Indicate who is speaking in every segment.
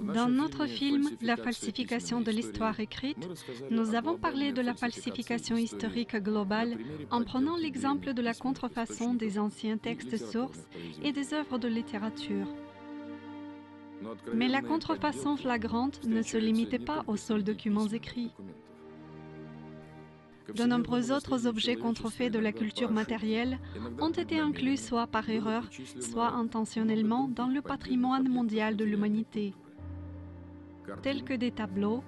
Speaker 1: Dans notre film « La falsification de l'histoire écrite », nous avons parlé de la falsification historique globale en prenant l'exemple de la contrefaçon des anciens textes sources et des œuvres de littérature. Mais la contrefaçon flagrante ne se limitait pas aux seuls documents écrits. De nombreux autres objets contrefaits de la culture matérielle ont été inclus soit par erreur, soit intentionnellement dans le patrimoine mondial de l'humanité, tels que des tableaux,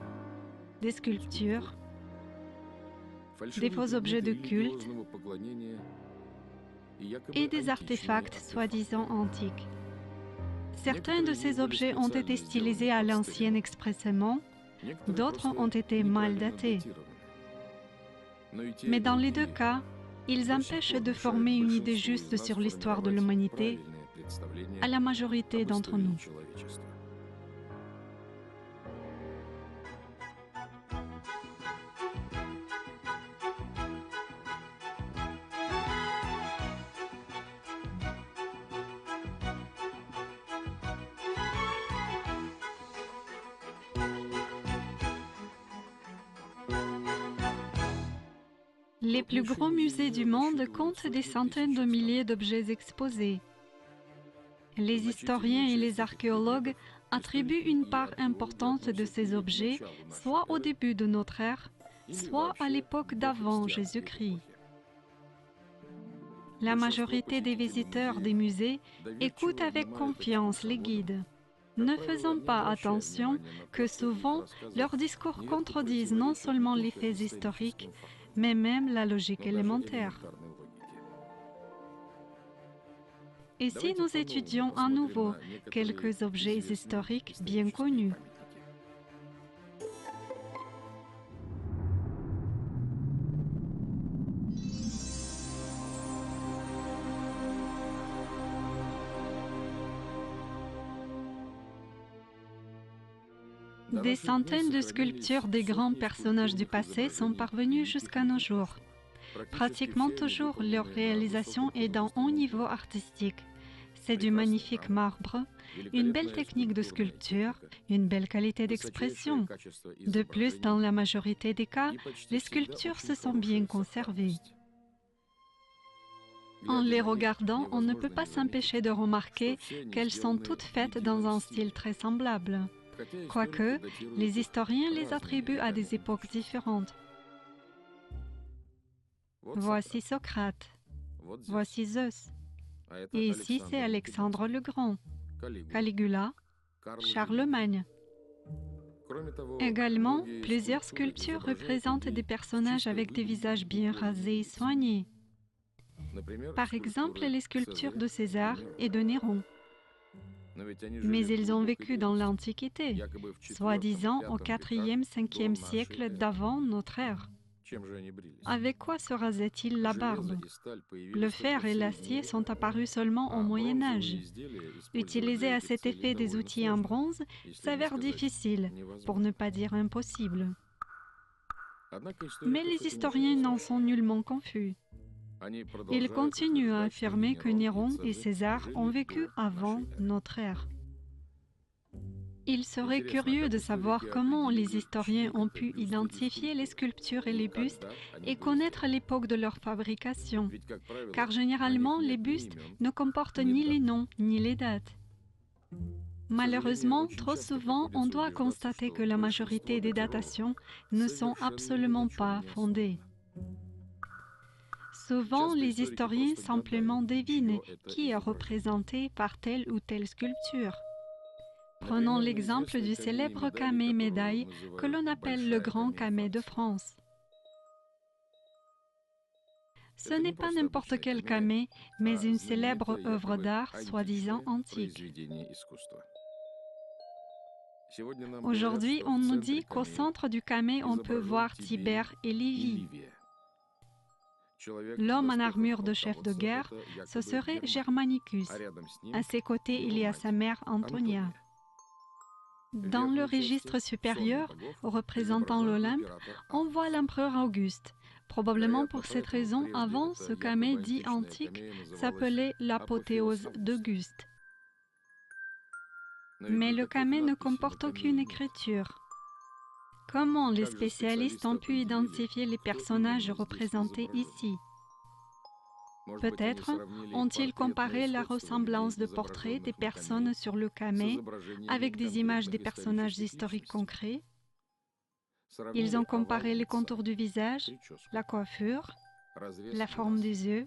Speaker 1: des sculptures, des faux objets de culte et des artefacts soi-disant antiques. Certains de ces objets ont été stylisés à l'ancienne expressément, d'autres ont été mal datés. Mais dans les deux cas, ils empêchent de former une idée juste sur l'histoire de l'humanité à la majorité d'entre nous. Les plus gros musées du monde comptent des centaines de milliers d'objets exposés. Les historiens et les archéologues attribuent une part importante de ces objets soit au début de notre ère, soit à l'époque d'avant Jésus-Christ. La majorité des visiteurs des musées écoutent avec confiance les guides, ne faisant pas attention que souvent leurs discours contredisent non seulement les faits historiques, mais même la logique élémentaire. Et si nous étudions à nouveau quelques objets historiques bien connus? Des centaines de sculptures des grands personnages du passé sont parvenues jusqu'à nos jours. Pratiquement toujours, leur réalisation est d'un haut niveau artistique. C'est du magnifique marbre, une belle technique de sculpture, une belle qualité d'expression. De plus, dans la majorité des cas, les sculptures se sont bien conservées. En les regardant, on ne peut pas s'empêcher de remarquer qu'elles sont toutes faites dans un style très semblable. Quoique, les historiens les attribuent à des époques différentes. Voici Socrate, voici Zeus, et ici c'est Alexandre le Grand, Caligula, Charlemagne. Également, plusieurs sculptures représentent des personnages avec des visages bien rasés et soignés. Par exemple, les sculptures de César et de Néron. Mais ils ont vécu dans l'Antiquité, soi-disant au IVe, Ve siècle d'avant notre ère. Avec quoi se rasait-il la barbe? Le fer et l'acier sont apparus seulement au Moyen Âge. Utiliser à cet effet des outils en bronze s'avère difficile, pour ne pas dire impossible. Mais les historiens n'en sont nullement confus. Ils continuent à affirmer que Néron et César ont vécu avant notre ère. Il serait curieux de savoir comment les historiens ont pu identifier les sculptures et les bustes et connaître l'époque de leur fabrication, car généralement les bustes ne comportent ni les noms ni les dates. Malheureusement, trop souvent, on doit constater que la majorité des datations ne sont absolument pas fondées. Souvent, les historiens simplement devinent qui est représenté par telle ou telle sculpture. Prenons l'exemple du célèbre camée médaille que l'on appelle le Grand Camée de France. Ce n'est pas n'importe quel camée, mais une célèbre œuvre d'art soi-disant antique. Aujourd'hui, on nous dit qu'au centre du camée, on peut voir Tibère et Livie. L'homme en armure de chef de guerre, ce serait Germanicus. À ses côtés, il y a sa mère Antonia. Dans le registre supérieur, représentant l'Olympe, on voit l'empereur Auguste. Probablement pour cette raison, avant, ce camée dit antique s'appelait l'apothéose d'Auguste. Mais le kame ne comporte aucune écriture. Comment les spécialistes ont pu identifier les personnages représentés ici? Peut-être ont-ils comparé la ressemblance de portraits des personnes sur le kame avec des images des personnages historiques concrets. Ils ont comparé les contours du visage, la coiffure, la forme des yeux.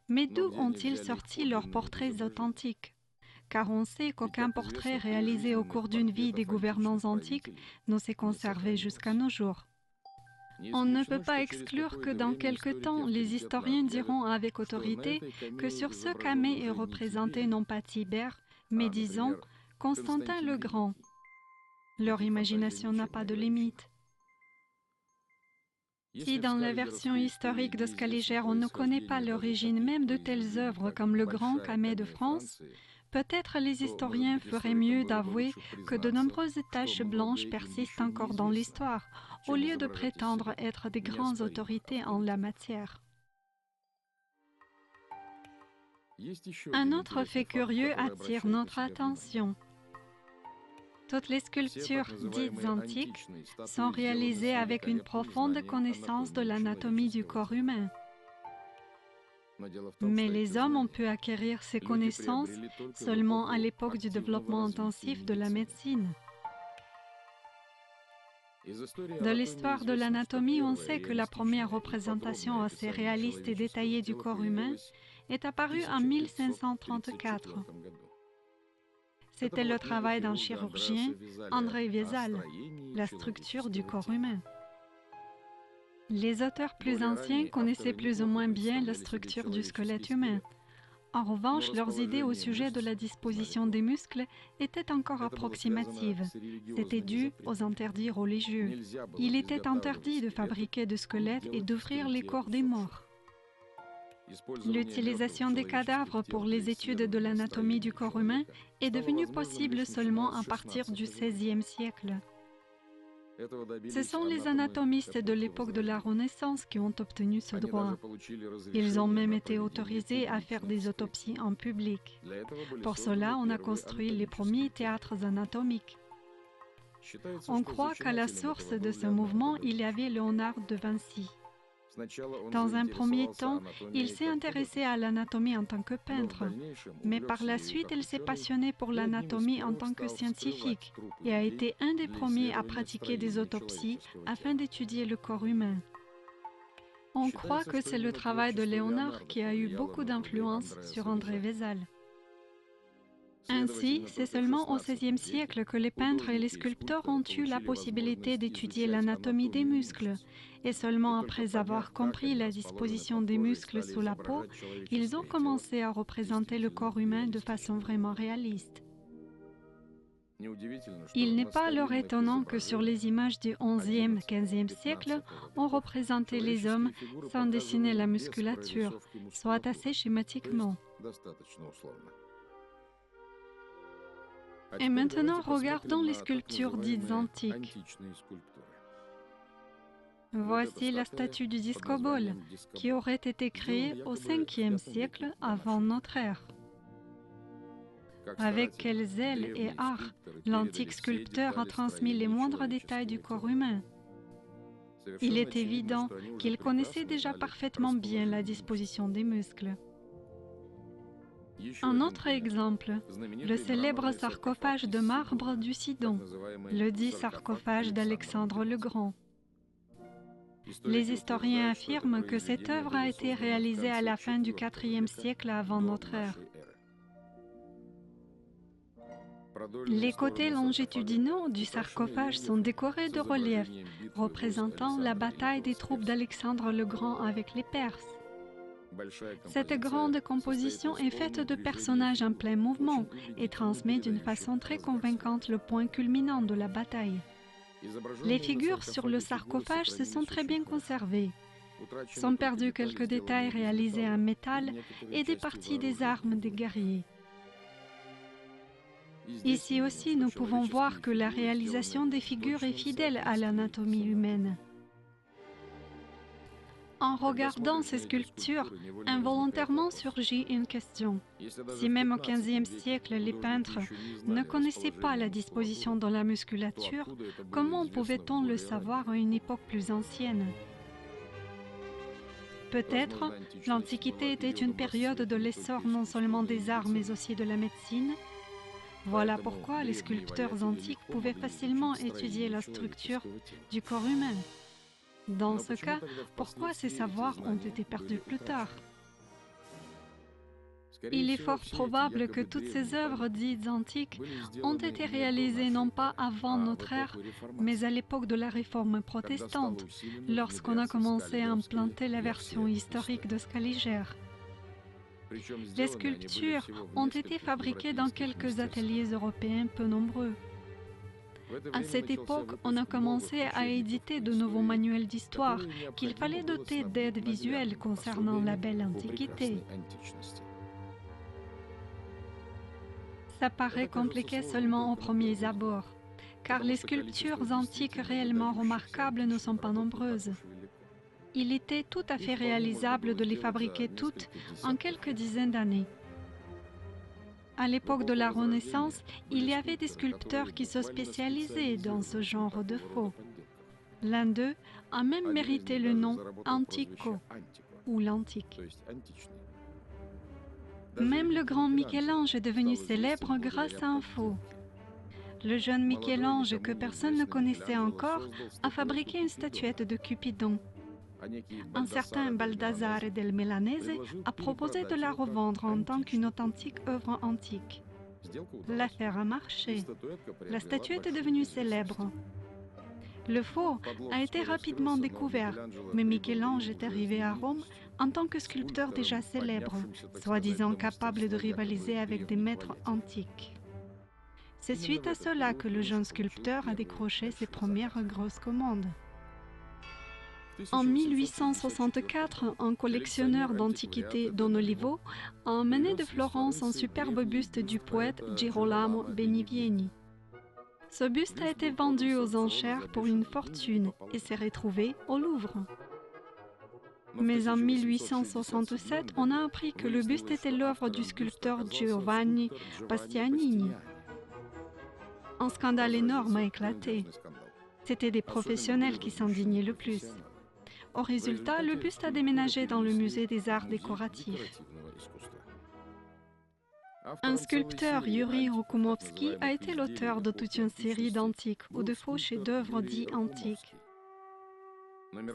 Speaker 1: Mais d'où ont-ils sorti leurs portraits authentiques? Car on sait qu'aucun portrait réalisé au cours d'une vie des gouvernants antiques ne s'est conservé jusqu'à nos jours. On ne peut pas exclure que dans quelque temps, les historiens diront avec autorité que sur ce kame est représenté non pas Tibère, mais disons Constantin le Grand. Leur imagination n'a pas de limite. Si dans la version historique de Scaliger on ne connaît pas l'origine même de telles œuvres comme le Grand Kame de France, peut-être les historiens feraient mieux d'avouer que de nombreuses taches blanches persistent encore dans l'histoire, au lieu de prétendre être des grandes autorités en la matière. Un autre fait curieux attire notre attention. Toutes les sculptures dites antiques sont réalisées avec une profonde connaissance de l'anatomie du corps humain. Mais les hommes ont pu acquérir ces connaissances seulement à l'époque du développement intensif de la médecine. De l'histoire de l'anatomie, on sait que la première représentation assez réaliste et détaillée du corps humain est apparue en 1534. C'était le travail d'un chirurgien, André Vézal, la structure du corps humain. Les auteurs plus anciens connaissaient plus ou moins bien la structure du squelette humain. En revanche, leurs idées au sujet de la disposition des muscles étaient encore approximatives. C'était dû aux interdits religieux. Il était interdit de fabriquer de squelettes et d'ouvrir les corps des morts. L'utilisation des cadavres pour les études de l'anatomie du corps humain est devenue possible seulement à partir du XVIe siècle. Ce sont les anatomistes de l'époque de la Renaissance qui ont obtenu ce droit. Ils ont même été autorisés à faire des autopsies en public. Pour cela, on a construit les premiers théâtres anatomiques. On croit qu'à la source de ce mouvement, il y avait Léonard de Vinci. Dans un premier temps, il s'est intéressé à l'anatomie en tant que peintre, mais par la suite, il s'est passionné pour l'anatomie en tant que scientifique et a été un des premiers à pratiquer des autopsies afin d'étudier le corps humain. On croit que c'est le travail de Léonard qui a eu beaucoup d'influence sur André Vézal. Ainsi, c'est seulement au XVIe siècle que les peintres et les sculpteurs ont eu la possibilité d'étudier l'anatomie des muscles, et seulement après avoir compris la disposition des muscles sous la peau, ils ont commencé à représenter le corps humain de façon vraiment réaliste. Il n'est pas alors étonnant que sur les images du XIe, XVe siècle, on représentait les hommes sans dessiner la musculature, soit assez schématiquement. Et maintenant, regardons les sculptures dites antiques. Voici la statue du discobole, qui aurait été créée au 5e siècle avant notre ère. Avec quel zèle et art, l'antique sculpteur a transmis les moindres détails du corps humain. Il est évident qu'il connaissait déjà parfaitement bien la disposition des muscles. Un autre exemple, le célèbre sarcophage de marbre du Sidon, le dit sarcophage d'Alexandre le Grand. Les historiens affirment que cette œuvre a été réalisée à la fin du IVe siècle avant notre ère. Les côtés longitudinaux du sarcophage sont décorés de reliefs représentant la bataille des troupes d'Alexandre le Grand avec les Perses. Cette grande composition est faite de personnages en plein mouvement et transmet d'une façon très convaincante le point culminant de la bataille. Les figures sur le sarcophage se sont très bien conservées. Sont perdus quelques détails réalisés en métal et des parties des armes des guerriers. Ici aussi, nous pouvons voir que la réalisation des figures est fidèle à l'anatomie humaine. En regardant ces sculptures, involontairement surgit une question. Si même au XVe siècle, les peintres ne connaissaient pas la disposition de la musculature, comment pouvait-on le savoir à une époque plus ancienne? Peut-être l'Antiquité était une période de l'essor non seulement des arts mais aussi de la médecine. Voilà pourquoi les sculpteurs antiques pouvaient facilement étudier la structure du corps humain. Dans ce cas, pourquoi ces savoirs ont été perdus plus tard? Il est fort probable que toutes ces œuvres dites antiques ont été réalisées non pas avant notre ère, mais à l'époque de la Réforme protestante, lorsqu'on a commencé à implanter la version historique de Scaliger. Les sculptures ont été fabriquées dans quelques ateliers européens peu nombreux. À cette époque, on a commencé à éditer de nouveaux manuels d'histoire qu'il fallait doter d'aides visuelles concernant la belle Antiquité. Ça paraît compliqué seulement aux premiers abords, car les sculptures antiques réellement remarquables ne sont pas nombreuses. Il était tout à fait réalisable de les fabriquer toutes en quelques dizaines d'années. À l'époque de la Renaissance, il y avait des sculpteurs qui se spécialisaient dans ce genre de faux. L'un d'eux a même mérité le nom Antico, ou l'antique. Même le grand Michel-Ange est devenu célèbre grâce à un faux. Le jeune Michel-Ange, que personne ne connaissait encore, a fabriqué une statuette de Cupidon. Un certain Baldassare del Milanese a proposé de la revendre en tant qu'une authentique œuvre antique. L'affaire a marché. La statuette est devenue célèbre. Le faux a été rapidement découvert, mais Michel-Ange est arrivé à Rome en tant que sculpteur déjà célèbre, soi-disant capable de rivaliser avec des maîtres antiques. C'est suite à cela que le jeune sculpteur a décroché ses premières grosses commandes. En 1864, un collectionneur d'antiquités, Don Olivo, a emmené de Florence un superbe buste du poète Girolamo Benivieni. Ce buste a été vendu aux enchères pour une fortune et s'est retrouvé au Louvre. Mais en 1867, on a appris que le buste était l'œuvre du sculpteur Giovanni Bastianini. Un scandale énorme a éclaté. C'étaient des professionnels qui s'indignaient le plus. Au résultat, le buste a déménagé dans le musée des arts décoratifs. Un sculpteur, Yuri Roukhoumovski, a été l'auteur de toute une série d'antiques ou de faux chefs-d'œuvre dits antiques.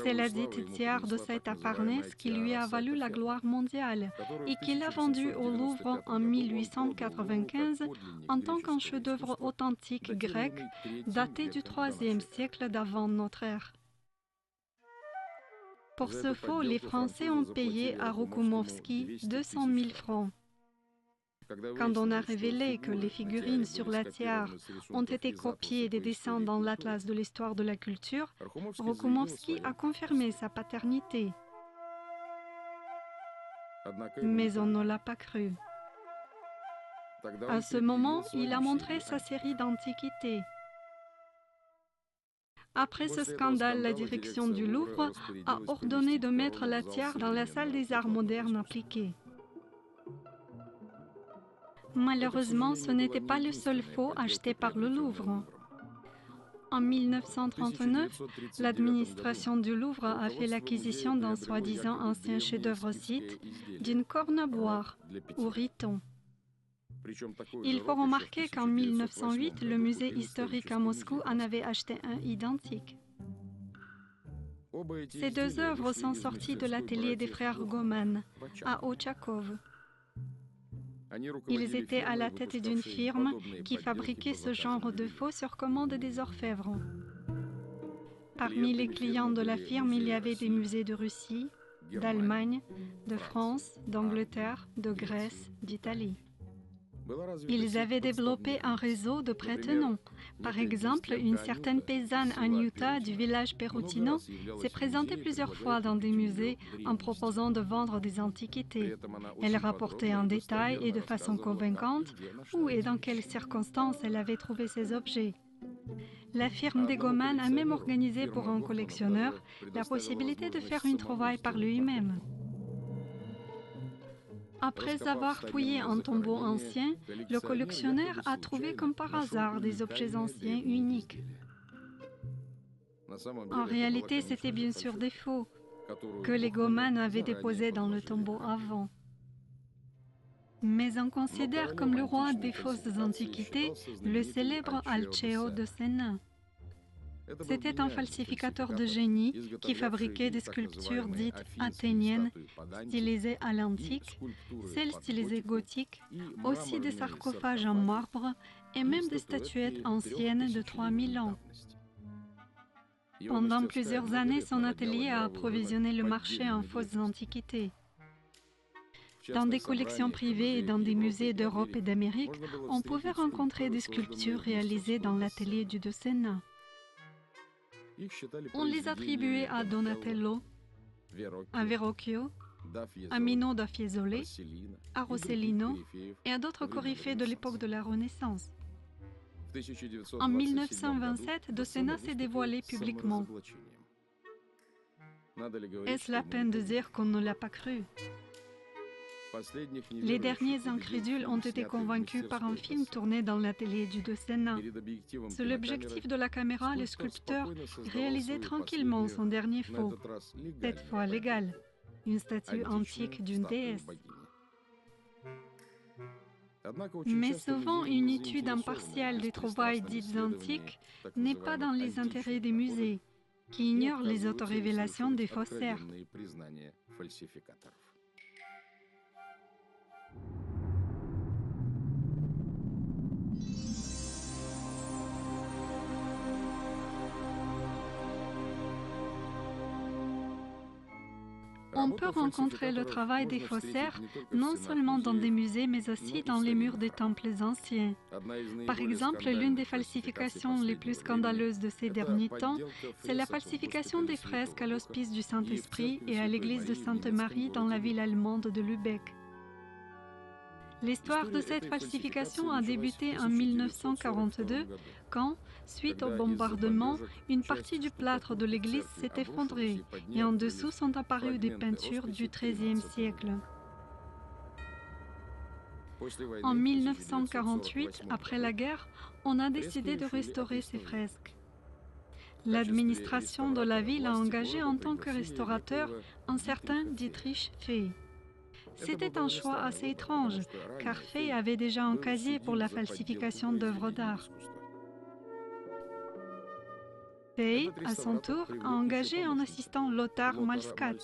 Speaker 1: C'est la dite tiare de Saïta Farnèse qui lui a valu la gloire mondiale et qu'il a vendu au Louvre en 1895 en tant qu'un chef-d'œuvre authentique grec daté du IIIe siècle d'avant notre ère. Pour ce faux, les Français ont payé à Roukhoumovski 200 000 francs. Quand on a révélé que les figurines sur la tiare ont été copiées des dessins dans l'Atlas de l'histoire de la culture, Roukhoumovski a confirmé sa paternité. Mais on ne l'a pas cru. À ce moment, il a montré sa série d'antiquités. Après ce scandale, la direction du Louvre a ordonné de mettre la tiare dans la salle des arts modernes appliqués. Malheureusement, ce n'était pas le seul faux acheté par le Louvre. En 1939, l'administration du Louvre a fait l'acquisition d'un soi-disant ancien chef-d'œuvre site d'une corne à boire, ou riton. Il faut remarquer qu'en 1908, le musée historique à Moscou en avait acheté un identique. Ces deux œuvres sont sorties de l'atelier des frères Goman, à Ochakov. Ils étaient à la tête d'une firme qui fabriquait ce genre de faux sur commande des orfèvres. Parmi les clients de la firme, il y avait des musées de Russie, d'Allemagne, de France, d'Angleterre, de Grèce, d'Italie. Ils avaient développé un réseau de prête-noms. Par exemple, une certaine paysanne en Utah du village Perutino s'est présentée plusieurs fois dans des musées en proposant de vendre des antiquités. Elle rapportait en détail et de façon convaincante où et dans quelles circonstances elle avait trouvé ces objets. La firme d'Egoman a même organisé pour un collectionneur la possibilité de faire une trouvaille par lui-même. Après avoir fouillé un tombeau ancien, le collectionneur a trouvé comme par hasard des objets anciens uniques. En réalité, c'était bien sûr des faux, que l'Egoman avait déposés dans le tombeau avant. Mais on considère comme le roi des fausses antiquités le célèbre Alceo de Senna. C'était un falsificateur de génie qui fabriquait des sculptures dites athéniennes, stylisées à l'antique, celles stylisées gothiques, aussi des sarcophages en marbre et même des statuettes anciennes de 3000 ans. Pendant plusieurs années, son atelier a approvisionné le marché en fausses antiquités. Dans des collections privées et dans des musées d'Europe et d'Amérique, on pouvait rencontrer des sculptures réalisées dans l'atelier du de Senna. On les attribuait à Donatello, à Verrocchio, à Mino da Fiesole, à Rossellino et à d'autres coryphées de l'époque de la Renaissance. En 1927, de Senna s'est dévoilé publiquement. Est-ce la peine de dire qu'on ne l'a pas cru? Les derniers incrédules ont été convaincus par un film tourné dans l'atelier du de Senna. Sous l'objectif de la caméra, le sculpteur réalisait tranquillement son dernier faux, cette fois légal, une statue antique d'une déesse. Mais souvent, une étude impartiale des trouvailles dites antiques n'est pas dans les intérêts des musées, qui ignorent les autorévélations des faussaires. On peut rencontrer le travail des faussaires non seulement dans des musées, mais aussi dans les murs des temples anciens. Par exemple, l'une des falsifications les plus scandaleuses de ces derniers temps, c'est la falsification des fresques à l'Hospice du Saint-Esprit et à l'église de Sainte-Marie dans la ville allemande de Lübeck. L'histoire de cette falsification a débuté en 1942, quand, suite au bombardement, une partie du plâtre de l'église s'est effondrée et en dessous sont apparues des peintures du XIIIe siècle. En 1948, après la guerre, on a décidé de restaurer ces fresques. L'administration de la ville a engagé en tant que restaurateur un certain Dietrich Fey. C'était un choix assez étrange, car Fey avait déjà un casier pour la falsification d'œuvres d'art. Fey, à son tour, a engagé un assistant Lothar Malskat,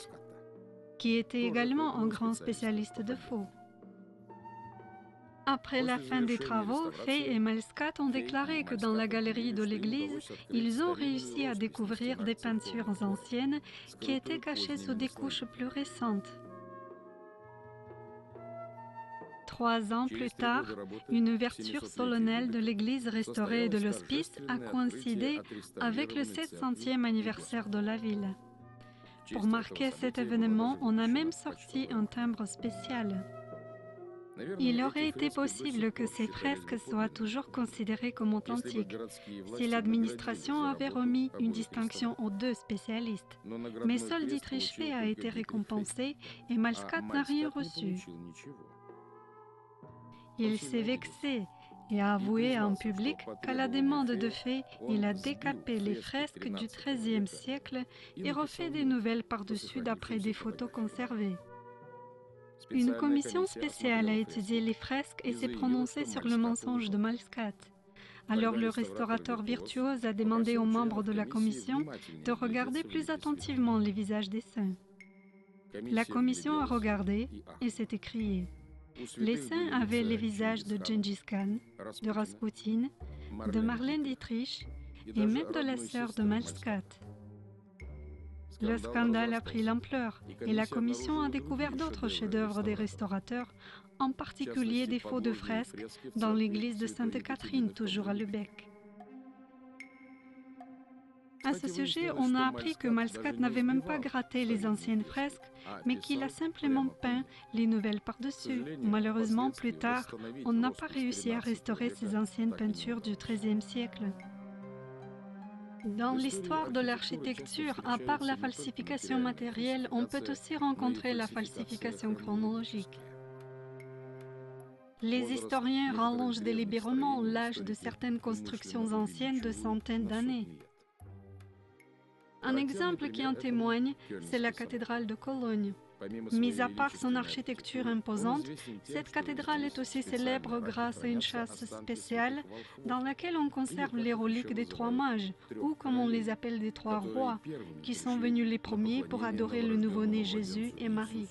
Speaker 1: qui était également un grand spécialiste de faux. Après la fin des travaux, Fey et Malskat ont déclaré que dans la galerie de l'église, ils ont réussi à découvrir des peintures anciennes qui étaient cachées sous des couches plus récentes. 3 ans plus tard, une ouverture solennelle de l'église restaurée de l'hospice a coïncidé avec le 700e anniversaire de la ville. Pour marquer cet événement, on a même sorti un timbre spécial. Il aurait été possible que ces fresques soient toujours considérées comme authentiques si l'administration avait remis une distinction aux 2 spécialistes. Mais seul Dietrich Fey a été récompensé et Malskat n'a rien reçu. Il s'est vexé et a avoué en public qu'à la demande de Fey, il a décapé les fresques du XIIIe siècle et refait des nouvelles par-dessus d'après des photos conservées. Une commission spéciale a étudié les fresques et s'est prononcée sur le mensonge de Malskat. Alors le restaurateur virtuose a demandé aux membres de la commission de regarder plus attentivement les visages des saints. La commission a regardé et s'est écriée. Les saints avaient les visages de Gengis Khan, de Raspoutine, de Marlène Dietrich et même de la sœur de Malskat. Le scandale a pris l'ampleur et la commission a découvert d'autres chefs-d'œuvre des restaurateurs, en particulier des faux de fresques dans l'église de Sainte-Catherine, toujours à Lübeck. À ce sujet, on a appris que Malskat n'avait même pas gratté les anciennes fresques, mais qu'il a simplement peint les nouvelles par-dessus. Malheureusement, plus tard, on n'a pas réussi à restaurer ces anciennes peintures du XIIIe siècle. Dans l'histoire de l'architecture, à part la falsification matérielle, on peut aussi rencontrer la falsification chronologique. Les historiens rallongent délibérément l'âge de certaines constructions anciennes de centaines d'années. Un exemple qui en témoigne, c'est la cathédrale de Cologne. Mis à part son architecture imposante, cette cathédrale est aussi célèbre grâce à une chasse spéciale dans laquelle on conserve les reliques des trois mages, ou comme on les appelle des trois rois, qui sont venus les premiers pour adorer le nouveau-né Jésus et Marie.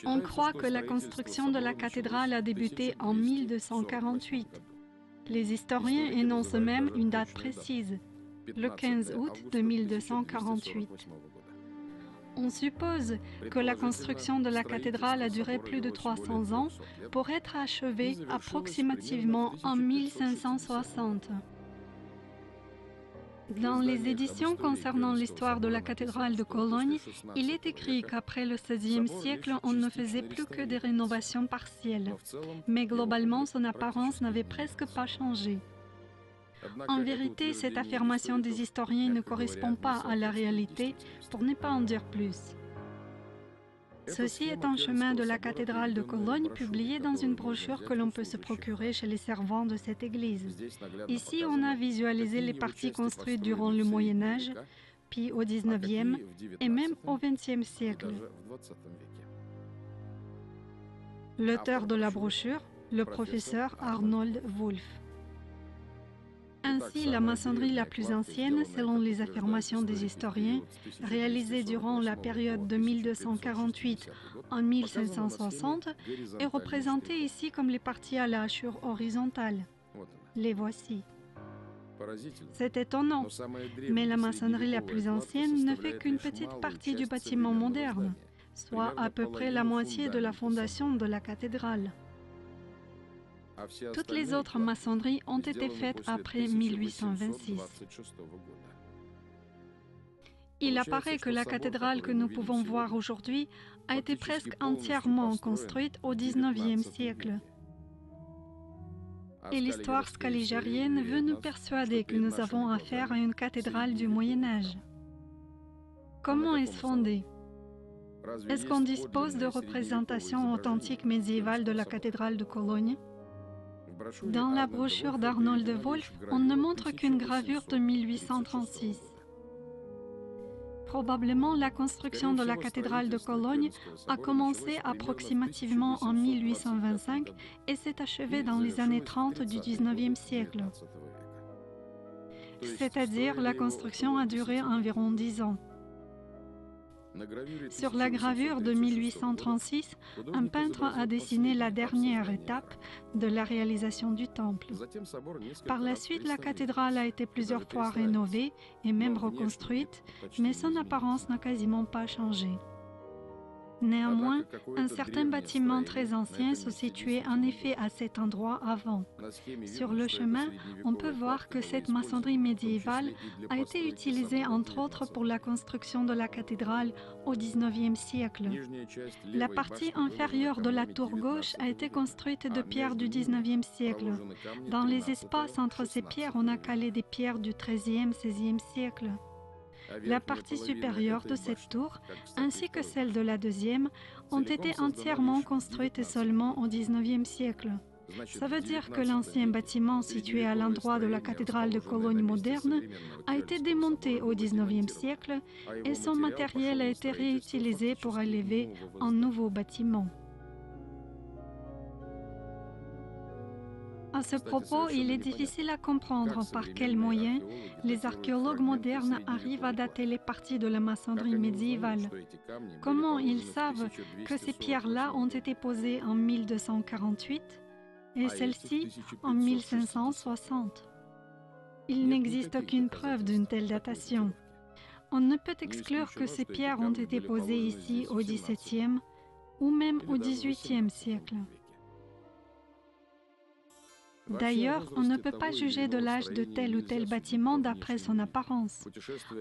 Speaker 1: On croit que la construction de la cathédrale a débuté en 1248. Les historiens énoncent même une date précise, le 15 août de 1248. On suppose que la construction de la cathédrale a duré plus de 300 ans pour être achevée approximativement en 1560. Dans les éditions concernant l'histoire de la cathédrale de Cologne, il est écrit qu'après le XVIe siècle, on ne faisait plus que des rénovations partielles, mais globalement, son apparence n'avait presque pas changé. En vérité, cette affirmation des historiens ne correspond pas à la réalité, pour ne pas en dire plus. Ceci est un chemin de la cathédrale de Cologne publié dans une brochure que l'on peut se procurer chez les servants de cette église. Ici, on a visualisé les parties construites durant le Moyen Âge, puis au XIXe et même au XXe siècle. L'auteur de la brochure, le professeur Arnold Wolff. Ainsi, la maçonnerie la plus ancienne, selon les affirmations des historiens, réalisée durant la période de 1248 en 1560, est représentée ici comme les parties à la hachure horizontale. Les voici. C'est étonnant, mais la maçonnerie la plus ancienne ne fait qu'une petite partie du bâtiment moderne, soit à peu près la moitié de la fondation de la cathédrale. Toutes les autres maçonneries ont été faites après 1826. Il apparaît que la cathédrale que nous pouvons voir aujourd'hui a été presque entièrement construite au XIXe siècle. Et l'histoire scaligérienne veut nous persuader que nous avons affaire à une cathédrale du Moyen Âge. Comment est-ce fondé? Est-ce qu'on dispose de représentations authentiques médiévales de la cathédrale de Cologne? Dans la brochure d'Arnold Wolff, on ne montre qu'une gravure de 1836. Probablement, la construction de la cathédrale de Cologne a commencé approximativement en 1825 et s'est achevée dans les années 30 du XIXe siècle. C'est-à-dire, la construction a duré environ 10 ans. Sur la gravure de 1836, un peintre a dessiné la dernière étape de la réalisation du temple. Par la suite, la cathédrale a été plusieurs fois rénovée et même reconstruite, mais son apparence n'a quasiment pas changé. Néanmoins, un certain bâtiment très ancien se situait en effet à cet endroit avant. Sur le chemin, on peut voir que cette maçonnerie médiévale a été utilisée entre autres pour la construction de la cathédrale au XIXe siècle. La partie inférieure de la tour gauche a été construite de pierres du XIXe siècle. Dans les espaces entre ces pierres, on a calé des pierres du XIIIe, XVIe siècle. La partie supérieure de cette tour, ainsi que celle de la deuxième, ont été entièrement construites seulement au XIXe siècle. Ça veut dire que l'ancien bâtiment situé à l'endroit de la cathédrale de Cologne moderne a été démonté au XIXe siècle et son matériel a été réutilisé pour élever un nouveau bâtiment. À ce propos, il est difficile à comprendre par quels moyens les archéologues modernes arrivent à dater les parties de la maçonnerie médiévale. Comment ils savent que ces pierres-là ont été posées en 1248 et celles-ci en 1560? Il n'existe aucune preuve d'une telle datation. On ne peut exclure que ces pierres ont été posées ici au XVIIe ou même au XVIIIe siècle. D'ailleurs, on ne peut pas juger de l'âge de tel ou tel bâtiment d'après son apparence.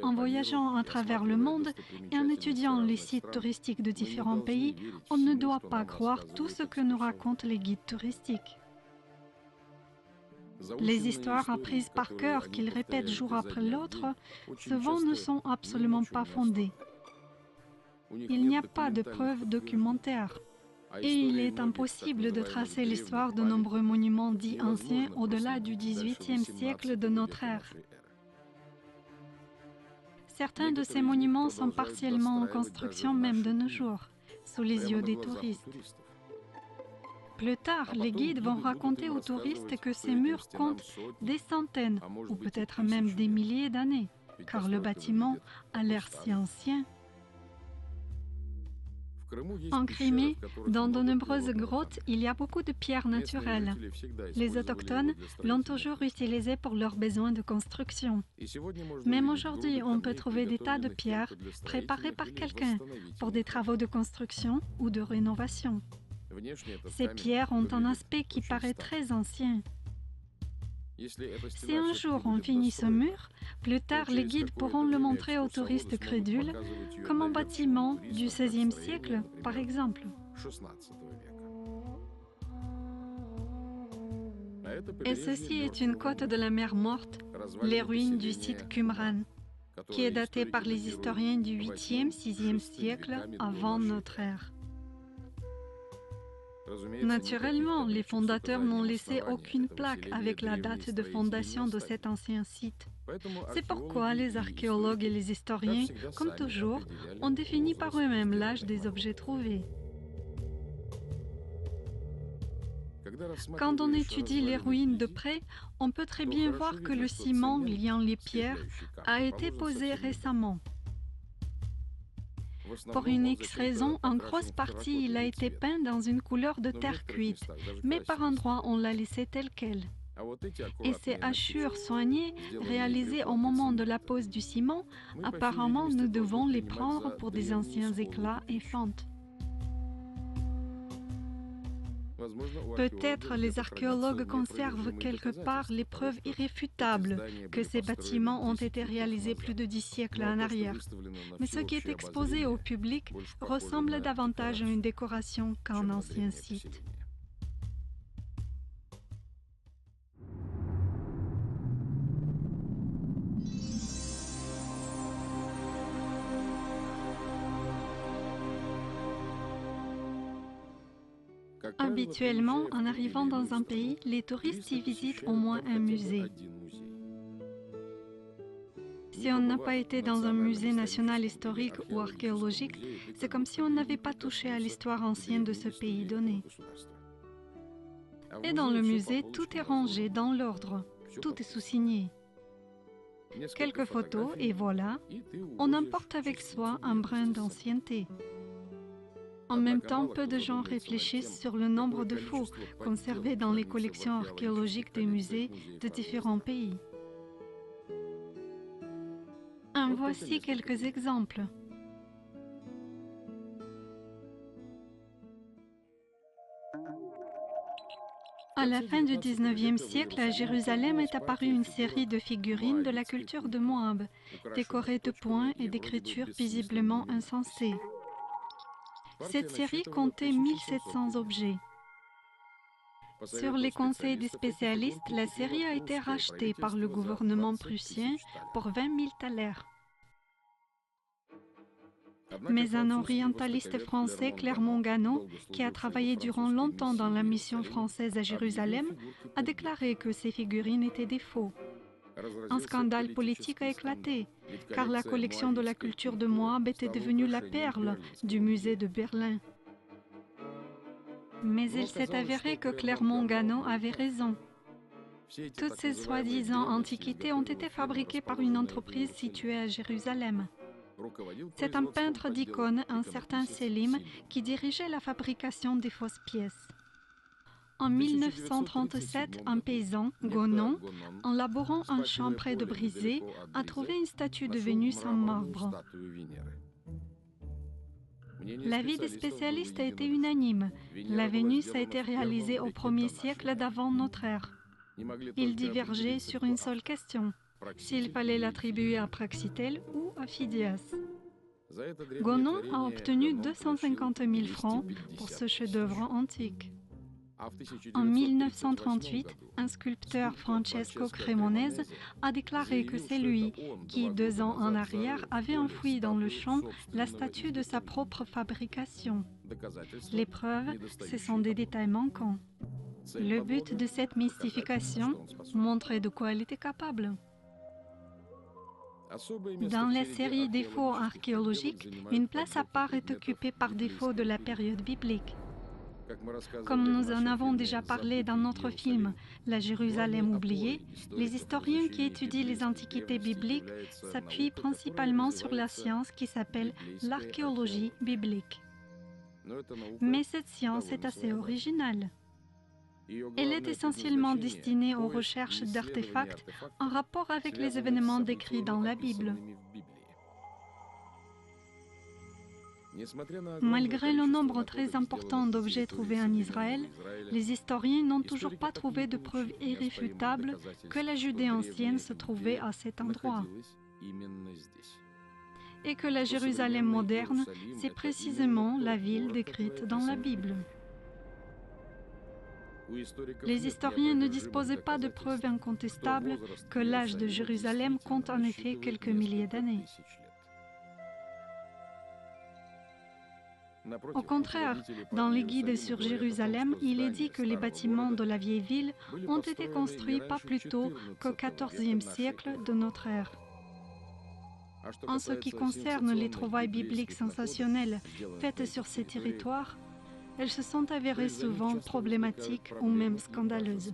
Speaker 1: En voyageant à travers le monde et en étudiant les sites touristiques de différents pays, on ne doit pas croire tout ce que nous racontent les guides touristiques. Les histoires apprises par cœur qu'ils répètent jour après l'autre, souvent ne sont absolument pas fondées. Il n'y a pas de preuves documentaires. Et il est impossible de tracer l'histoire de nombreux monuments dits anciens au-delà du XVIIIe siècle de notre ère. Certains de ces monuments sont partiellement en construction même de nos jours, sous les yeux des touristes. Plus tard, les guides vont raconter aux touristes que ces murs comptent des centaines ou peut-être même des milliers d'années, car le bâtiment a l'air si ancien. En Crimée, dans de nombreuses grottes, il y a beaucoup de pierres naturelles. Les autochtones l'ont toujours utilisée pour leurs besoins de construction. Même aujourd'hui, on peut trouver des tas de pierres préparées par quelqu'un pour des travaux de construction ou de rénovation. Ces pierres ont un aspect qui paraît très ancien. Si un jour on finit ce mur, plus tard les guides pourront le montrer aux touristes crédules comme un bâtiment du XVIe siècle, par exemple. Et ceci est une côte de la mer Morte, les ruines du site Qumran, qui est daté par les historiens du 8e, 6e siècle avant notre ère. Naturellement, les fondateurs n'ont laissé aucune plaque avec la date de fondation de cet ancien site. C'est pourquoi les archéologues et les historiens, comme toujours, ont défini par eux-mêmes l'âge des objets trouvés. Quand on étudie les ruines de près, on peut très bien voir que le ciment liant les pierres a été posé récemment. Pour une X raison, en grosse partie, il a été peint dans une couleur de terre cuite, mais par endroits, on l'a laissé tel quel. Et ces hachures soignées, réalisées au moment de la pose du ciment, apparemment, nous devons les prendre pour des anciens éclats et fentes. Peut-être les archéologues conservent quelque part les preuves irréfutables que ces bâtiments ont été réalisés plus de 10 siècles en arrière. Mais ce qui est exposé au public ressemble davantage à une décoration qu'à un ancien site. Habituellement, en arrivant dans un pays, les touristes y visitent au moins un musée. Si on n'a pas été dans un musée national historique ou archéologique, c'est comme si on n'avait pas touché à l'histoire ancienne de ce pays donné. Et dans le musée, tout est rangé dans l'ordre, tout est sous-signé. Quelques photos et voilà, on emporte avec soi un brin d'ancienneté. En même temps, peu de gens réfléchissent sur le nombre de faux conservés dans les collections archéologiques des musées de différents pays. En voici quelques exemples. À la fin du XIXe siècle, à Jérusalem est apparue une série de figurines de la culture de Moab, décorées de points et d'écritures visiblement insensées. Cette série comptait 1700 objets. Sur les conseils des spécialistes, la série a été rachetée par le gouvernement prussien pour 20 000 thalers. Mais un orientaliste français, Clermont-Ganneau, qui a travaillé durant longtemps dans la mission française à Jérusalem, a déclaré que ces figurines étaient des faux. Un scandale politique a éclaté, car la collection de la culture de Moab était devenue la perle du musée de Berlin. Mais il s'est avéré que Clermont-Ganneau avait raison. Toutes ces soi-disant antiquités ont été fabriquées par une entreprise située à Jérusalem. C'est un peintre d'icônes, un certain Selim, qui dirigeait la fabrication des fausses pièces. En 1937, un paysan, Gonon, en labourant un champ près de Brisé, a trouvé une statue de Vénus en marbre. L'avis des spécialistes a été unanime. La Vénus a été réalisée au 1er siècle d'avant notre ère. Ils divergeaient sur une seule question, s'il fallait l'attribuer à Praxitèle ou à Phidias. Gonon a obtenu 250 000 francs pour ce chef-d'œuvre antique. En 1938, un sculpteur, Francesco Cremonese, a déclaré que c'est lui qui, 2 ans en arrière, avait enfoui dans le champ la statue de sa propre fabrication. Les preuves, ce sont des détails manquants. Le but de cette mystification, montrer de quoi elle était capable. Dans la série des faux archéologiques, une place à part est occupée par des faux de la période biblique. Comme nous en avons déjà parlé dans notre film « La Jérusalem oubliée », les historiens qui étudient les antiquités bibliques s'appuient principalement sur la science qui s'appelle l'archéologie biblique. Mais cette science est assez originale. Elle est essentiellement destinée aux recherches d'artefacts en rapport avec les événements décrits dans la Bible. Malgré le nombre très important d'objets trouvés en Israël, les historiens n'ont toujours pas trouvé de preuves irréfutables que la Judée ancienne se trouvait à cet endroit. Et que la Jérusalem moderne, c'est précisément la ville décrite dans la Bible. Les historiens ne disposaient pas de preuves incontestables que l'âge de Jérusalem compte en effet quelques milliers d'années. Au contraire, dans les guides sur Jérusalem, il est dit que les bâtiments de la vieille ville ont été construits pas plus tôt qu'au XIVe siècle de notre ère. En ce qui concerne les trouvailles bibliques sensationnelles faites sur ces territoires, elles se sont avérées souvent problématiques ou même scandaleuses.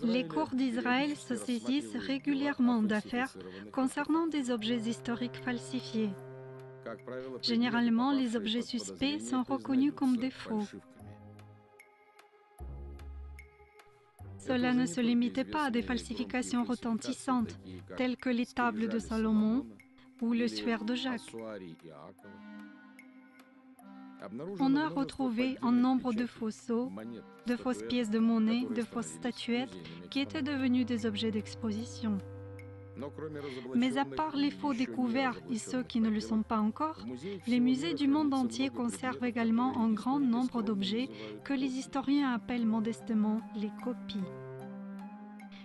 Speaker 1: Les cours d'Israël se saisissent régulièrement d'affaires concernant des objets historiques falsifiés. Généralement, les objets suspects sont reconnus comme des faux. Cela ne se limitait pas à des falsifications retentissantes, telles que les tables de Salomon ou le suaire de Jacques. On a retrouvé un nombre de faux sceaux, de fausses pièces de monnaie, de fausses statuettes qui étaient devenues des objets d'exposition. Mais à part les faux découverts et ceux qui ne le sont pas encore, les musées du monde entier conservent également un grand nombre d'objets que les historiens appellent modestement les copies.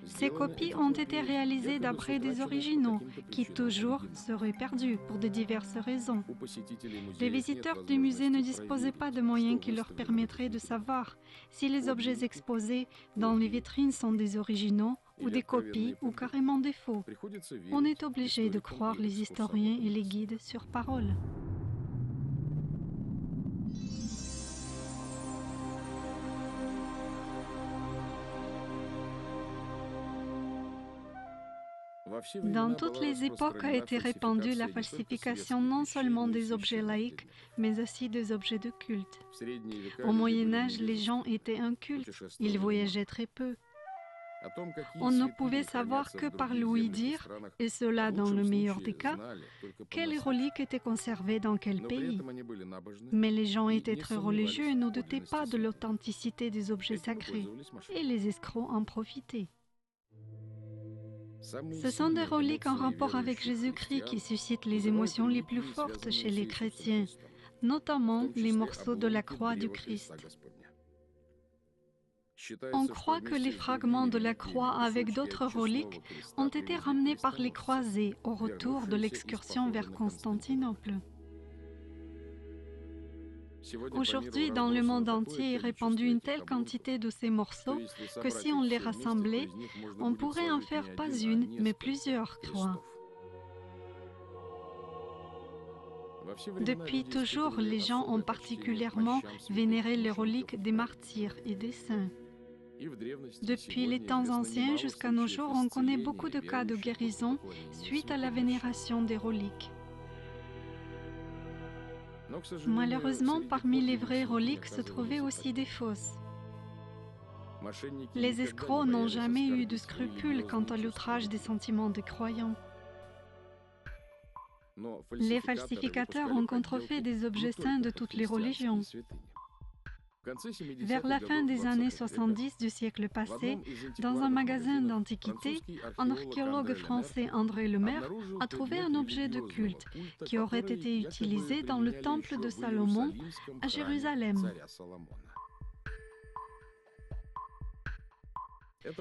Speaker 1: Ces copies ont été réalisées d'après des originaux qui toujours seraient perdus pour de diverses raisons. Les visiteurs du musée ne disposaient pas de moyens qui leur permettraient de savoir si les objets exposés dans les vitrines sont des originaux ou des copies ou carrément des faux. On est obligé de croire les historiens et les guides sur parole. Dans toutes les époques a été répandue la falsification non seulement des objets laïques, mais aussi des objets de culte. Au Moyen Âge, les gens étaient incultes, ils voyageaient très peu. On ne pouvait savoir que par l'ouï-dire, et cela dans le meilleur des cas, quelles reliques étaient conservées dans quel pays. Mais les gens étaient très religieux et ne doutaient pas de l'authenticité des objets sacrés, et les escrocs en profitaient. Ce sont des reliques en rapport avec Jésus-Christ qui suscitent les émotions les plus fortes chez les chrétiens, notamment les morceaux de la croix du Christ. On croit que les fragments de la croix avec d'autres reliques ont été ramenés par les croisés au retour de l'excursion vers Constantinople. Aujourd'hui, dans le monde entier est répandue une telle quantité de ces morceaux que si on les rassemblait, on pourrait en faire pas une, mais plusieurs croix. Depuis toujours, les gens ont particulièrement vénéré les reliques des martyrs et des saints. Depuis les temps anciens jusqu'à nos jours, on connaît beaucoup de cas de guérison suite à la vénération des reliques. Malheureusement, parmi les vraies reliques se trouvaient aussi des fausses. Les escrocs n'ont jamais eu de scrupules quant à l'outrage des sentiments des croyants. Les falsificateurs ont contrefait des objets saints de toutes les religions. Vers la fin des années 70 du siècle passé, dans un magasin d'antiquités, un archéologue français, André Lemaire, a trouvé un objet de culte qui aurait été utilisé dans le temple de Salomon à Jérusalem.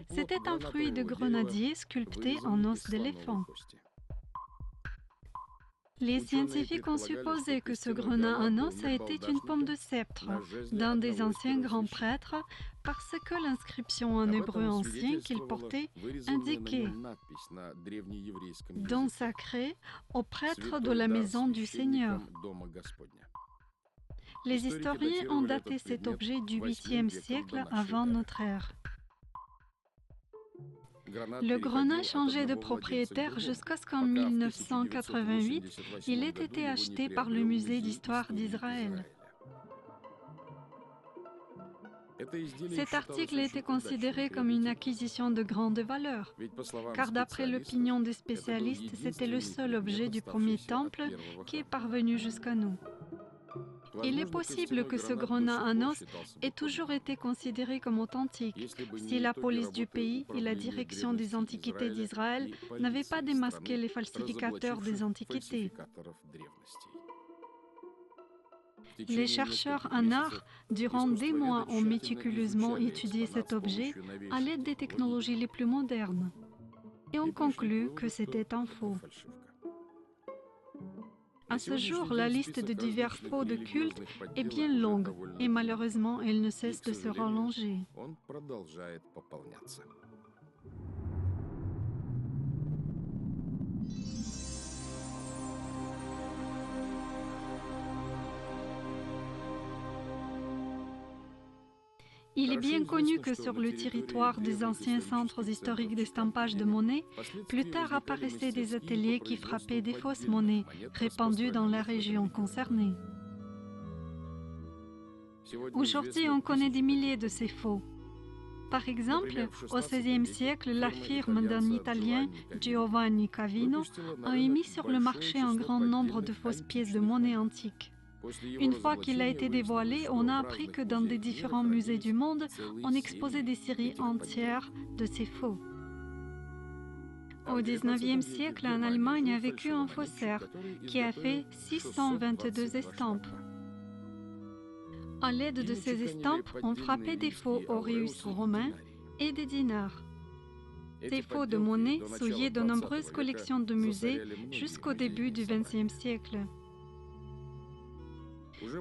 Speaker 1: C'était un fruit de grenadier sculpté en os d'éléphant. Les scientifiques ont supposé que ce grenat en os a été une pomme de sceptre d'un des anciens grands prêtres parce que l'inscription en hébreu ancien qu'il portait indiquait « Don sacré aux prêtres de la maison du Seigneur ». Les historiens ont daté cet objet du 8e siècle avant notre ère. Le grenat changeait de propriétaire jusqu'à ce qu'en 1988, il ait été acheté par le Musée d'histoire d'Israël. Cet article était considéré comme une acquisition de grande valeur, car d'après l'opinion des spécialistes, c'était le seul objet du premier temple qui est parvenu jusqu'à nous. Il est possible que ce grenat en os ait toujours été considéré comme authentique, si la police du pays et la direction des antiquités d'Israël n'avaient pas démasqué les falsificateurs des antiquités. Les chercheurs en art, durant des mois, ont méticuleusement étudié cet objet à l'aide des technologies les plus modernes et ont conclu que c'était un faux. À ce jour, la liste de divers faux de culte est bien longue et malheureusement, elle ne cesse de se rallonger. Il est bien connu que sur le territoire des anciens centres historiques d'estampage de monnaie, plus tard apparaissaient des ateliers qui frappaient des fausses monnaies répandues dans la région concernée. Aujourd'hui, on connaît des milliers de ces faux. Par exemple, au XVIe siècle, la firme d'un Italien, Giovanni Cavino, a émis sur le marché un grand nombre de fausses pièces de monnaie antiques. Une fois qu'il a été dévoilé, on a appris que dans des différents musées du monde, on exposait des séries entières de ces faux. Au XIXe siècle, en Allemagne a vécu un faussaire qui a fait 622 estampes. À l'aide de ces estampes, on frappait des faux auréus romains et des dinars. Ces faux de monnaie souillaient de nombreuses collections de musées jusqu'au début du XXe siècle.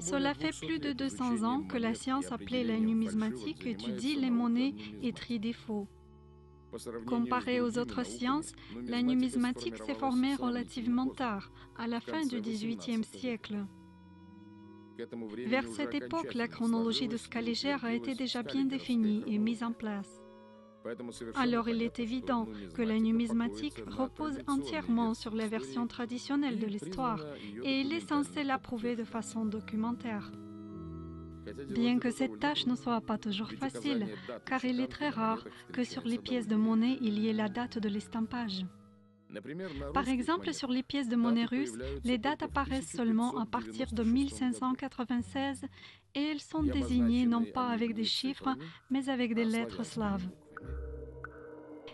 Speaker 1: Cela fait plus de 200 ans que la science appelée la numismatique étudie les monnaies et trie des faux. Comparé aux autres sciences, la numismatique s'est formée relativement tard, à la fin du XVIIIe siècle. Vers cette époque, la chronologie de Scaliger a été déjà bien définie et mise en place. Alors il est évident que la numismatique repose entièrement sur la version traditionnelle de l'histoire et il est censé la prouver de façon documentaire. Bien que cette tâche ne soit pas toujours facile, car il est très rare que sur les pièces de monnaie il y ait la date de l'estampage. Par exemple, sur les pièces de monnaie russe, les dates apparaissent seulement à partir de 1596 et elles sont désignées non pas avec des chiffres, mais avec des lettres slaves.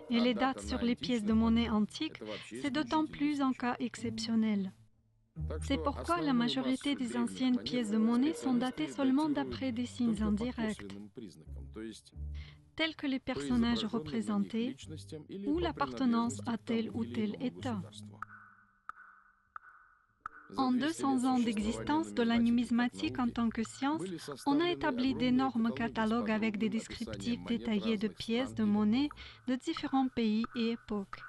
Speaker 1: Et les dates sur les pièces de monnaie antiques, c'est d'autant plus un cas exceptionnel. C'est pourquoi la majorité des anciennes pièces de monnaie sont datées seulement d'après des signes indirects, tels que les personnages représentés ou l'appartenance à tel ou tel État. En 200 ans d'existence de la numismatique en tant que science, on a établi d'énormes catalogues avec des descriptifs détaillés de pièces de monnaie de différents pays et époques.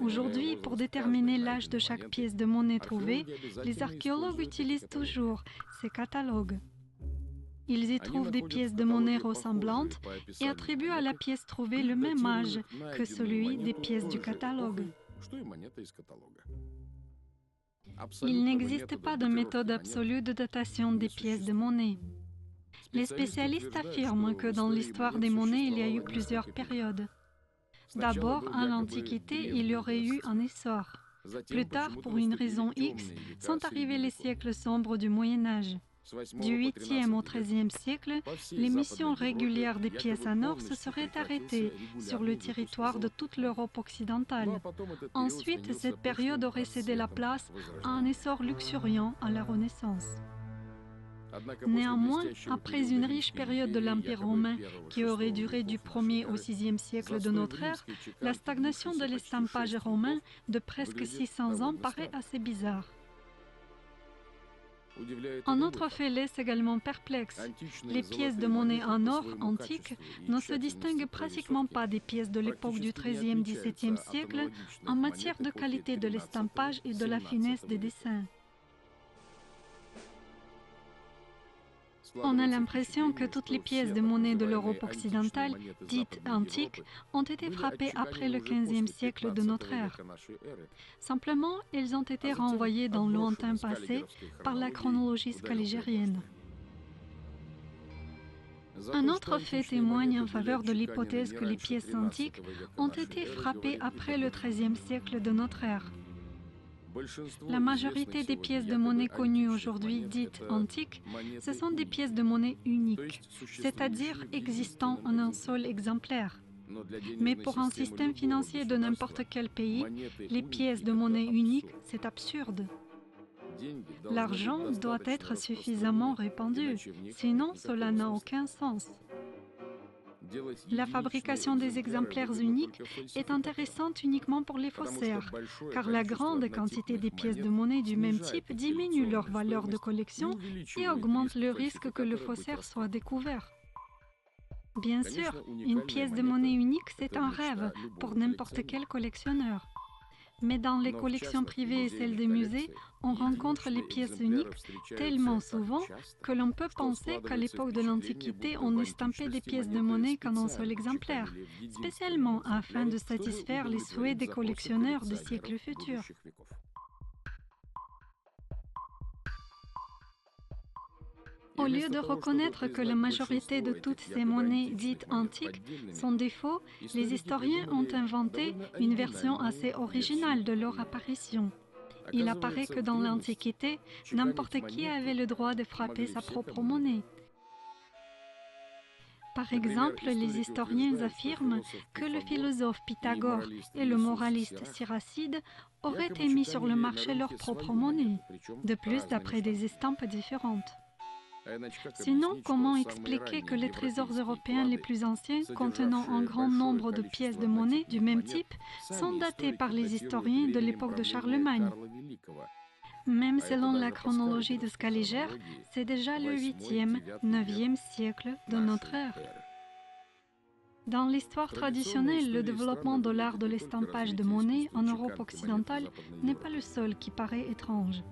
Speaker 1: Aujourd'hui, pour déterminer l'âge de chaque pièce de monnaie trouvée, les archéologues utilisent toujours ces catalogues. Ils y trouvent des pièces de monnaie ressemblantes et attribuent à la pièce trouvée le même âge que celui des pièces du catalogue. Il n'existe pas de méthode absolue de datation des pièces de monnaie. Les spécialistes affirment que dans l'histoire des monnaies, il y a eu plusieurs périodes. D'abord, à l'Antiquité, il y aurait eu un essor. Plus tard, pour une raison X, sont arrivés les siècles sombres du Moyen Âge. Du 8e au 13e siècle, l'émission régulière des pièces en or se serait arrêtée sur le territoire de toute l'Europe occidentale. Ensuite, cette période aurait cédé la place à un essor luxuriant à la Renaissance. Néanmoins, après une riche période de l'Empire romain qui aurait duré du 1er au 6e siècle de notre ère, la stagnation de l'estampage romain de presque 600 ans paraît assez bizarre. Un autre fait laisse également perplexe. Les pièces de monnaie en or antiques ne se distinguent pratiquement pas des pièces de l'époque du XIIIe-XVIIe siècle en matière de qualité de l'estampage et de la finesse des dessins. On a l'impression que toutes les pièces de monnaie de l'Europe occidentale, dites antiques, ont été frappées après le XVe siècle de notre ère. Simplement, elles ont été renvoyées dans le lointain passé par la chronologie scaligérienne. Un autre fait témoigne en faveur de l'hypothèse que les pièces antiques ont été frappées après le XIIIe siècle de notre ère. La majorité des pièces de monnaie connues aujourd'hui dites antiques, ce sont des pièces de monnaie uniques, c'est-à-dire existant en un seul exemplaire. Mais pour un système financier de n'importe quel pays, les pièces de monnaie uniques, c'est absurde. L'argent doit être suffisamment répandu, sinon cela n'a aucun sens. La fabrication des exemplaires uniques est intéressante uniquement pour les faussaires, car la grande quantité des pièces de monnaie du même type diminue leur valeur de collection et augmente le risque que le faussaire soit découvert. Bien sûr, une pièce de monnaie unique, c'est un rêve pour n'importe quel collectionneur. Mais dans les collections privées et celles des musées, on rencontre les pièces uniques tellement souvent que l'on peut penser qu'à l'époque de l'Antiquité, on estampait des pièces de monnaie qu'en un seul exemplaire, spécialement afin de satisfaire les souhaits des collectionneurs des siècles futurs. Au lieu de reconnaître que la majorité de toutes ces monnaies dites antiques sont des faux, les historiens ont inventé une version assez originale de leur apparition. Il apparaît que dans l'Antiquité, n'importe qui avait le droit de frapper sa propre monnaie. Par exemple, les historiens affirment que le philosophe Pythagore et le moraliste Siracide auraient émis sur le marché leur propre monnaie, de plus d'après des estampes différentes. Sinon, comment expliquer que les trésors européens les plus anciens, contenant un grand nombre de pièces de monnaie du même type, sont datés par les historiens de l'époque de Charlemagne? Même selon la chronologie de Scaliger, c'est déjà le 8e, 9e siècle de notre ère. Dans l'histoire traditionnelle, le développement de l'art de l'estampage de monnaie en Europe occidentale n'est pas le seul qui paraît étrange.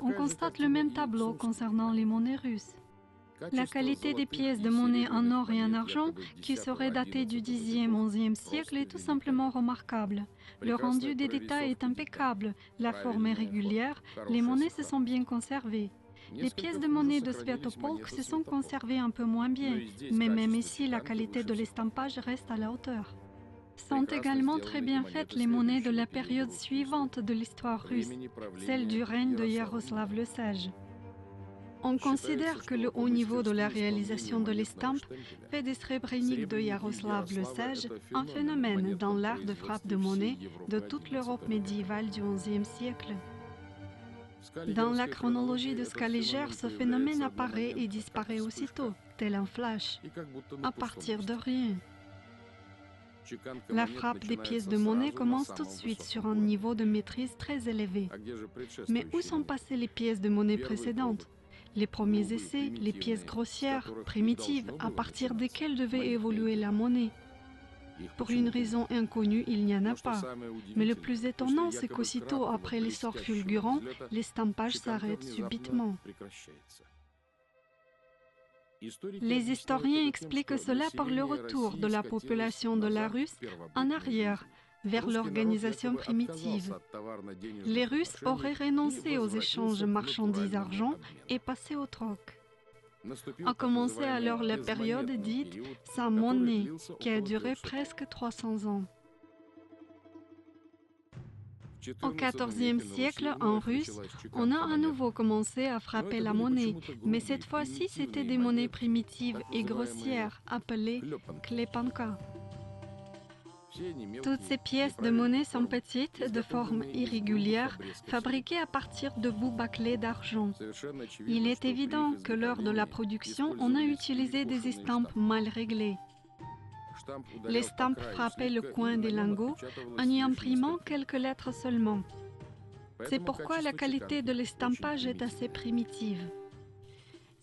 Speaker 1: On constate le même tableau concernant les monnaies russes. La qualité des pièces de monnaie en or et en argent, qui seraient datées du 10e, 11e siècle, est tout simplement remarquable. Le rendu des détails est impeccable, la forme est régulière, les monnaies se sont bien conservées. Les pièces de monnaie de Sviatopolk se sont conservées un peu moins bien, mais même ici, la qualité de l'estampage reste à la hauteur. Sont également très bien faites les monnaies de la période suivante de l'histoire russe, celle du règne de Yaroslav le Sage. On considère que le haut niveau de la réalisation de l'estampe fait des Srebrenik de Yaroslav le Sage un phénomène dans l'art de frappe de monnaie de toute l'Europe médiévale du XIe siècle. Dans la chronologie de Scaliger, ce phénomène apparaît et disparaît aussitôt, tel un flash, à partir de rien. La frappe des pièces de monnaie commence tout de suite sur un niveau de maîtrise très élevé. Mais où sont passées les pièces de monnaie précédentes? Les premiers essais, les pièces grossières, primitives, à partir desquelles devait évoluer la monnaie? Pour une raison inconnue, il n'y en a pas. Mais le plus étonnant, c'est qu'aussitôt après l'essor fulgurant, l'estampage s'arrête subitement. Les historiens expliquent cela par le retour de la population de la Russe en arrière, vers l'organisation primitive. Les Russes auraient renoncé aux échanges marchandises-argent et passé au troc. A commencé alors la période dite sans monnaie, qui a duré presque 300 ans. Au XIVe siècle, en russe, on a à nouveau commencé à frapper la monnaie, mais cette fois-ci, c'était des monnaies primitives et grossières, appelées klepanka. Toutes ces pièces de monnaie sont petites, de forme irrégulière, fabriquées à partir de bouts bâclés d'argent. Il est évident que lors de la production, on a utilisé des estampes mal réglées. L'estampe frappait le coin des lingots en y imprimant quelques lettres seulement. C'est pourquoi la qualité de l'estampage est assez primitive.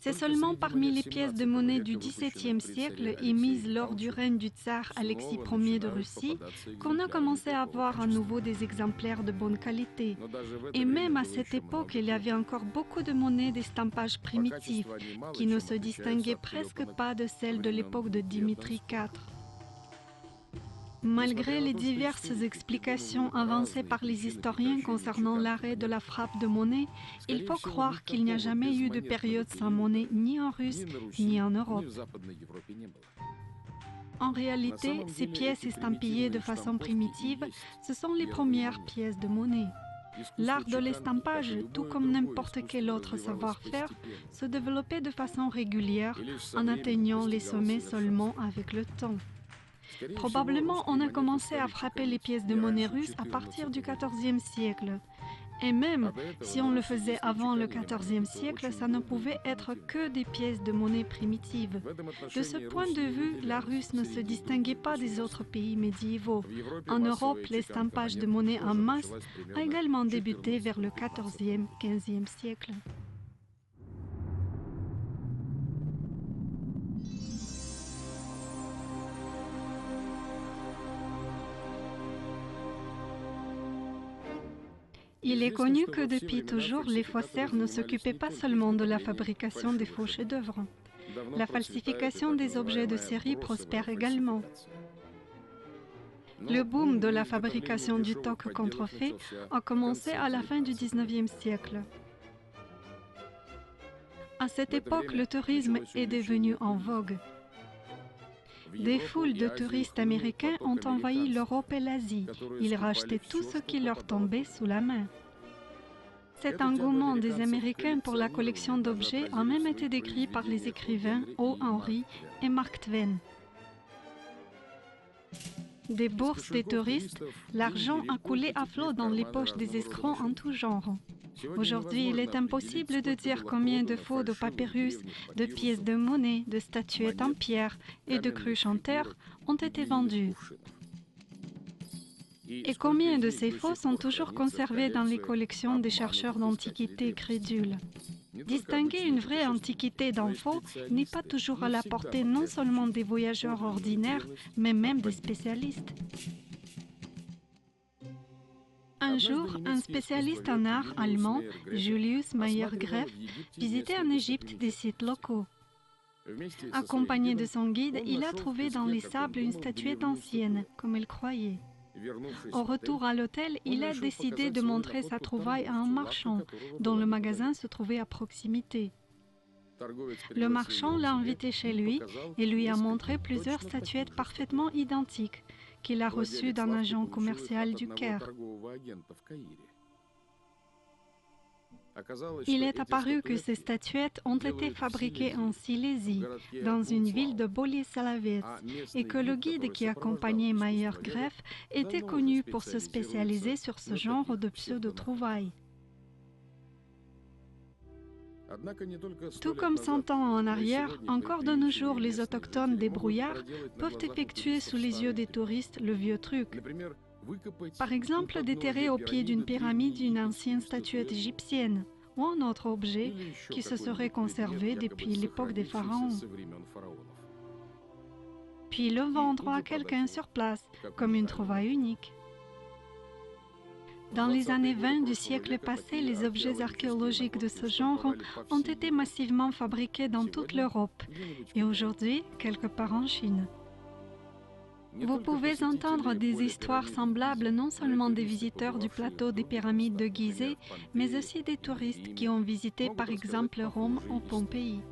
Speaker 1: C'est seulement parmi les pièces de monnaie du XVIIe siècle émises lors du règne du tsar Alexis Ier de Russie qu'on a commencé à voir à nouveau des exemplaires de bonne qualité. Et même à cette époque, il y avait encore beaucoup de monnaies d'estampage primitif qui ne se distinguaient presque pas de celles de l'époque de Dimitri IV. Malgré les diverses explications avancées par les historiens concernant l'arrêt de la frappe de monnaie, il faut croire qu'il n'y a jamais eu de période sans monnaie ni en Russie ni en Europe. En réalité, ces pièces estampillées de façon primitive, ce sont les premières pièces de monnaie. L'art de l'estampage, tout comme n'importe quel autre savoir-faire, se développait de façon régulière en atteignant les sommets seulement avec le temps. Probablement, on a commencé à frapper les pièces de monnaie russe à partir du XIVe siècle. Et même si on le faisait avant le XIVe siècle, ça ne pouvait être que des pièces de monnaie primitives. De ce point de vue, la Russe ne se distinguait pas des autres pays médiévaux. En Europe, l'estampage de monnaie en masse a également débuté vers le XIVe-XVe siècle. Il est connu que depuis toujours, les faussaires ne s'occupaient pas seulement de la fabrication des faux chefs-d'œuvre. La falsification des objets de série prospère également. Le boom de la fabrication du toc contrefait a commencé à la fin du XIXe siècle. À cette époque, le tourisme est devenu en vogue. Des foules de touristes américains ont envahi l'Europe et l'Asie. Ils rachetaient tout ce qui leur tombait sous la main. Cet engouement des Américains pour la collection d'objets a même été décrit par les écrivains O. Henry et Mark Twain. Des bourses des touristes, l'argent a coulé à flot dans les poches des escrocs en tout genre. Aujourd'hui, il est impossible de dire combien de faux de papyrus, de pièces de monnaie, de statuettes en pierre et de cruches en terre ont été vendus. Et combien de ces faux sont toujours conservés dans les collections des chercheurs d'antiquités crédules. Distinguer une vraie antiquité d'un faux n'est pas toujours à la portée non seulement des voyageurs ordinaires, mais même des spécialistes. Un jour, un spécialiste en art allemand, Julius Mayer-Greff, visitait en Égypte des sites locaux. Accompagné de son guide, il a trouvé dans les sables une statuette ancienne, comme il croyait. Au retour à l'hôtel, il a décidé de montrer sa trouvaille à un marchand, dont le magasin se trouvait à proximité. Le marchand l'a invité chez lui et lui a montré plusieurs statuettes parfaitement identiques qu'il a reçues d'un agent commercial du Caire. Il est apparu que ces statuettes ont été fabriquées en Silésie, dans une ville de Bolislavets, et que le guide qui accompagnait Mayer-Greff était connu pour se spécialiser sur ce genre de pseudo-trouvailles. Tout comme 100 ans en arrière, encore de nos jours, les autochtones des brouillards peuvent effectuer sous les yeux des touristes le vieux truc. Par exemple, déterrer au pied d'une pyramide une ancienne statuette égyptienne ou un autre objet qui se serait conservé depuis l'époque des pharaons. Puis le vendre à quelqu'un sur place, comme une trouvaille unique. Dans les années 20 du siècle passé, les objets archéologiques de ce genre ont été massivement fabriqués dans toute l'Europe et aujourd'hui, quelque part en Chine. Vous pouvez entendre des histoires semblables non seulement des visiteurs du plateau des pyramides de Gizeh, mais aussi des touristes qui ont visité par exemple Rome ou Pompéi.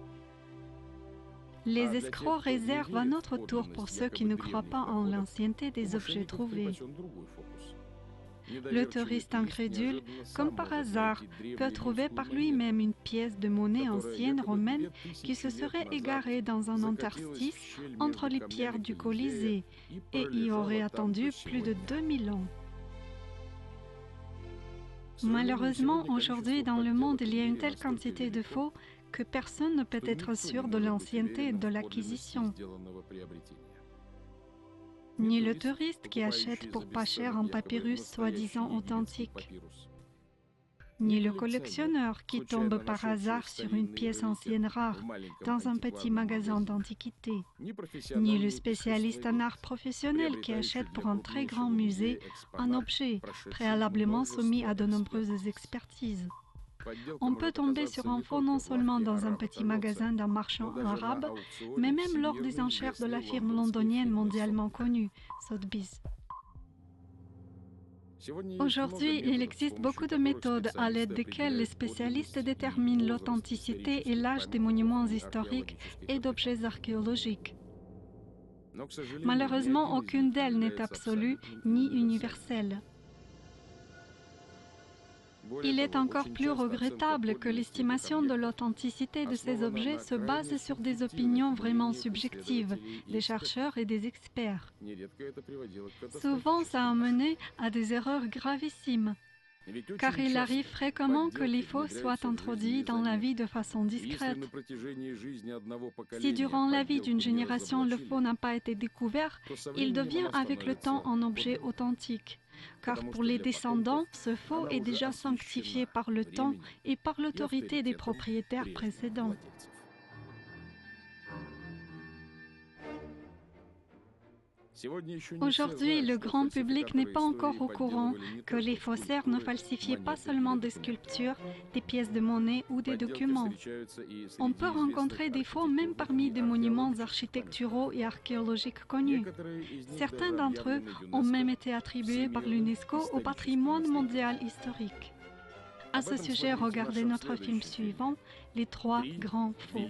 Speaker 1: Les escrocs réservent un autre tour pour ceux qui ne croient pas en l'ancienneté des objets trouvés. Le touriste incrédule, comme par hasard, peut trouver par lui-même une pièce de monnaie ancienne romaine qui se serait égarée dans un interstice entre les pierres du Colisée et y aurait attendu plus de 2000 ans. Malheureusement, aujourd'hui, dans le monde, il y a une telle quantité de faux que personne ne peut être sûr de l'ancienneté de l'acquisition. Ni le touriste qui achète pour pas cher un papyrus soi-disant authentique, ni le collectionneur qui tombe par hasard sur une pièce ancienne rare dans un petit magasin d'antiquités, ni le spécialiste en art professionnel qui achète pour un très grand musée un objet préalablement soumis à de nombreuses expertises. On peut tomber sur un faux non seulement dans un petit magasin d'un marchand arabe, mais même lors des enchères de la firme londonienne mondialement connue, Sotheby's. Aujourd'hui, il existe beaucoup de méthodes à l'aide desquelles les spécialistes déterminent l'authenticité et l'âge des monuments historiques et d'objets archéologiques. Malheureusement, aucune d'elles n'est absolue ni universelle. Il est encore plus regrettable que l'estimation de l'authenticité de ces objets se base sur des opinions vraiment subjectives des chercheurs et des experts. Souvent, ça a mené à des erreurs gravissimes, car il arrive fréquemment que les faux soient introduits dans la vie de façon discrète. Si durant la vie d'une génération le faux n'a pas été découvert, il devient avec le temps un objet authentique. Car pour les descendants, ce faux est déjà sanctifié par le temps et par l'autorité des propriétaires précédents. Aujourd'hui, le grand public n'est pas encore au courant que les faussaires ne falsifiaient pas seulement des sculptures, des pièces de monnaie ou des documents. On peut rencontrer des faux même parmi des monuments architecturaux et archéologiques connus. Certains d'entre eux ont même été attribués par l'UNESCO au patrimoine mondial historique. À ce sujet, regardez notre film suivant, Les trois grands faux.